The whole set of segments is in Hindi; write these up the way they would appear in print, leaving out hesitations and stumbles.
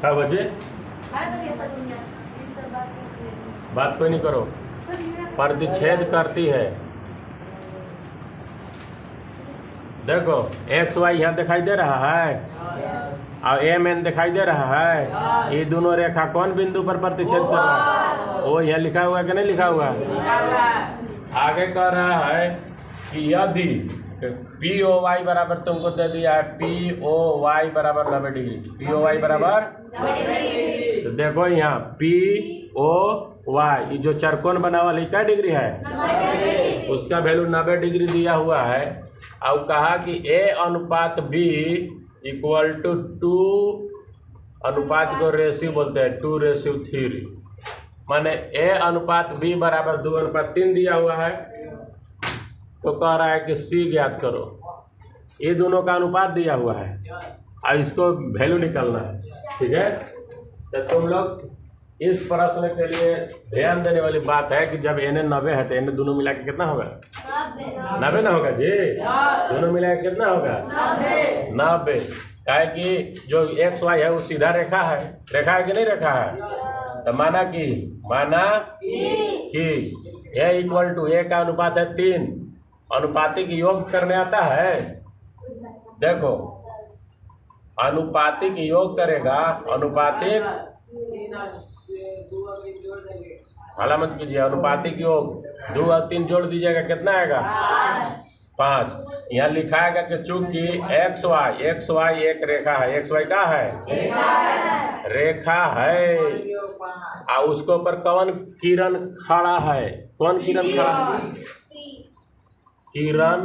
क्या बजे बात कोई नहीं करो। प्रतिच्छेद करती है। देखो एक्स वाई यहाँ दिखाई दे रहा है और एम एन दिखाई दे रहा है। ये दोनों रेखा कौन बिंदु पर प्रतिच्छेद कर रहा है? वो यहाँ लिखा हुआ है कि नहीं लिखा हुआ? आगे कह रहा है कि यदि पी ओ वाई बराबर तुमको दे दिया है पी ओ वाई बराबर 90 डिग्री। पी ओ वाई बराबर तो देखो यहाँ पी ओ वाई ये जो चरकोन बना हुआ है क्या डिग्री है? उसका वैल्यू 90 डिग्री दिया हुआ है। और कहा कि ए अनुपात बी इक्वल टू 2 अनुपात को रेशियो बोलते हैं 2:3। माने ए अनुपात बी बराबर 2:3 दिया हुआ है। तो कह रहा है कि सी ज्ञात करो। ये दोनों का अनुपात दिया हुआ है और इसको वैल्यू निकालना है। ठीक है, तो तुम लोग इस प्रश्न के लिए ध्यान देने वाली बात है कि जब एन 90 है तो एन दोनों मिला के कितना होगा? 90 ना होगा जी? दोनों मिला के कितना होगा? 90। क्या कि जो एक्स वाई है वो सीधा रेखा है। रेखा है कि नहीं रेखा है? तो माना कि ए इक्वल टू ए का अनुपात है 3। अनुपातिक योग करने आता है? देखो अनुपातिक योग करेगा। अनुपातिक हाला मत कीजिए। अनुपातिक योग 2 और 3 जोड़ दीजिएगा कितना आएगा? 5। यहाँ लिखाएगा कि चूंकि एक्स वाई एक रेखा है। एक्स वाई क्या है? रेखा है। और उसके ऊपर कौन किरण खड़ा है? कौन किरण खड़ा है? किरण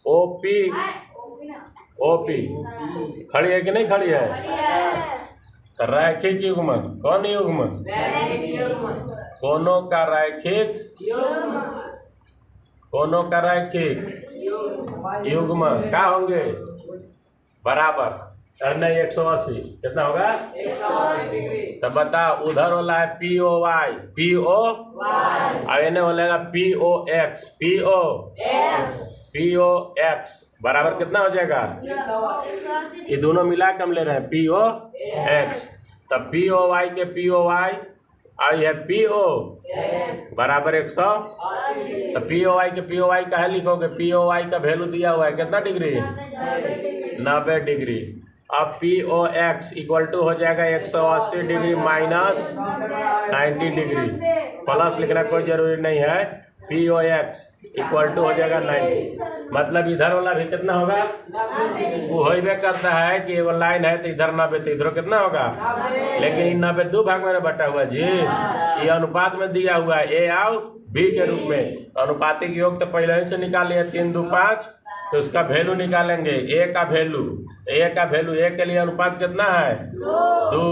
ओपी खड़ी है कि नहीं खड़ी है? तो रैखिक युग्मन कौन युग्मन? कोनों का रैखिक युग्मन क्या होंगे? बराबर नहीं 180 कितना होगा? 180। तो बता उधर वाला है पी ओ वाई और इन्हें बोलेगा पी ओ एक्स बराबर कितना हो जाएगा? ये दोनों मिला के हम ले रहे हैं पी ओ एक्स। तब पी ओ वाई के पी ओ वाई और यह पी ओ बराबर 100। तो पी ओ वाई के पी ओ वाई का है लिखोगे। पी ओ वाई का वैल्यू दिया हुआ है कितना डिग्री? 90 डिग्री। अब P O X equal to हो जाएगा 180 डिग्री माइनस 90 डिग्री। प्लस लिखना कोई जरूरी नहीं है। P O X equal to हो जाएगा 90। मतलब इधर वाला भी कितना होगा? वो हो ही करता है कि वो लाइन है तो इधर 90 तो इधर कितना होगा? लेकिन इन 90 दो भाग में बटा हुआ जी। ये अनुपात में दिया हुआ है ए और बी के रूप में। अनुपातिक योग तो पहले ही से निकाल लिया 3 2 5। तो उसका वैल्यू निकालेंगे ए का वैल्यू। ए के लिए अनुपात कितना है? 2।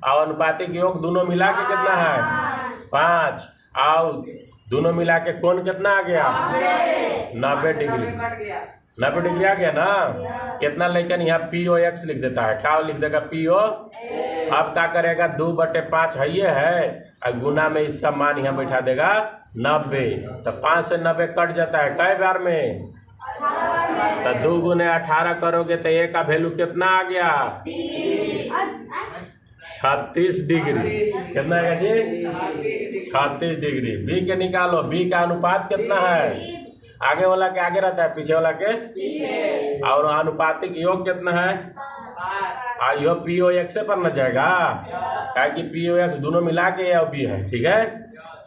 और अनुपातिक योग दोनों मिला के कितना है? 5। और दोनों मिला के कोण कितना आ गया? 90 डिग्री। 90 डिग्री आ गया ना? कितना लेकिन यहाँ पी ओ एक्स लिख देता है। क्या लिख देगा? P O. अब क्या करेगा? 2/5 है ये है और गुना में इसका मान यहाँ बैठा देगा 90। तो 5 से 90 कट जाता है कई बार में? तो 2 गुने 18 करोगे तो ए का वैल्यू कितना आ गया? 36 डिग्री। कितना है जी? 36 डिग्री। बी के निकालो। बी का अनुपात कितना है? आगे वाला के आगे रहता है पीछे वाला के पीछे। और अनुपातिक योग कितना है? यो पी ओ एक्स पर न जाएगा क्या कि पी ओ एक्स दोनों मिला के या बी है। ठीक है,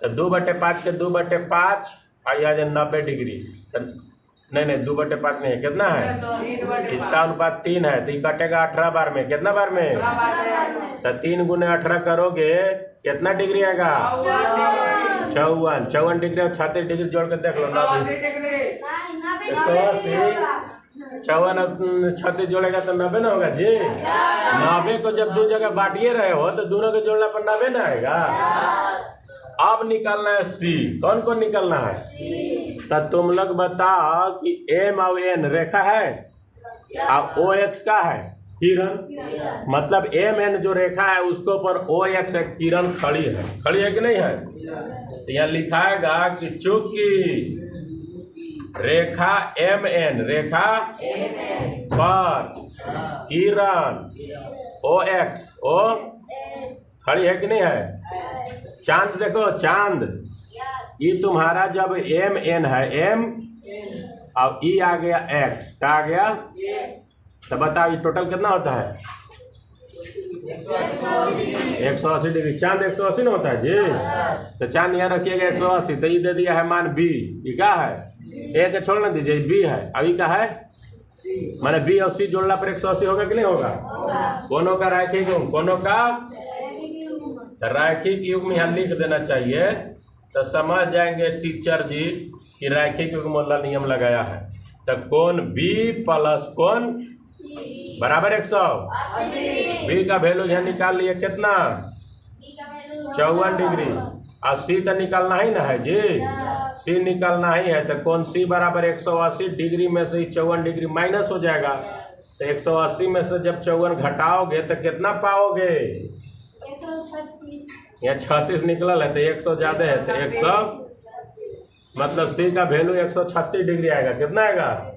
तो 2/5 के 2/5 और यहाँ 90 डिग्री। तो नहीं 2/5 नहीं है। कितना है? इसका अनुपात 3 है तो ये कटेगा 18 बार में। कितना बार में? तो 3 गुने 18 करोगे कितना डिग्री आएगा? 54 डिग्री और 36 डिग्री जोड़ के देख लो। 180 54 36 जोड़ेगा तो 90 ना होगा जी। 90 को जब 2 जगह बांटिए रहे हो तो दोनों को जोड़ना पर 90 ना आएगा। अब निकालना है सी। कौन कौन निकालना है? तो तुम लोग बताओ कि एम और एन रेखा है और ओ एक्स का है किरण। मतलब एम एन जो रेखा है उसके ऊपर ओ एक्स किरण खड़ी है कि नहीं है? तो यहाँ लिखाएगा कि चूंकि रेखा एम एन पर किरण ओ एक्स ओ खड़ी है कि नहीं है। चांद देखो चांद, ये तुम्हारा जब एम एन है एम और ई आ गया एक्स, क्या आ गया, तो बताओ ये टोटल कितना होता है 180 डिग्री। चांद 180 ना होता है जी। तो चांद यहाँ रखिएगा 180, तो ये दे दिया है मान बी। ये क्या है, ए के छोड़ ना दीजिए, बी है। अभी क्या है, मैंने बी और सी जोड़ना पर 180 होगा कि नहीं होगा। कोनों का रैखिक युग्म, कोनों का रैखिक युग्म यहाँ लिख देना चाहिए, तो समझ जाएंगे टीचर जी कि रैखिक युग्म वाला नियम लगाया है। तो कोण बी प्लस कोण बराबर 180। बी का वैल्यू यहाँ निकाल लिए कितना 54 डिग्री। और सी तो निकालना ही ना है जी, सी निकालना ही है। तो कोण सी बराबर 180 डिग्री में से 54 डिग्री माइनस हो जाएगा। तो 180 में से जब 54 घटाओगे तो कितना पाओगे, यहाँ 36 निकल है, तो 100 ज्यादा है, तो 100 मतलब सी का वैल्यू 136 डिग्री आएगा। कितना आएगा।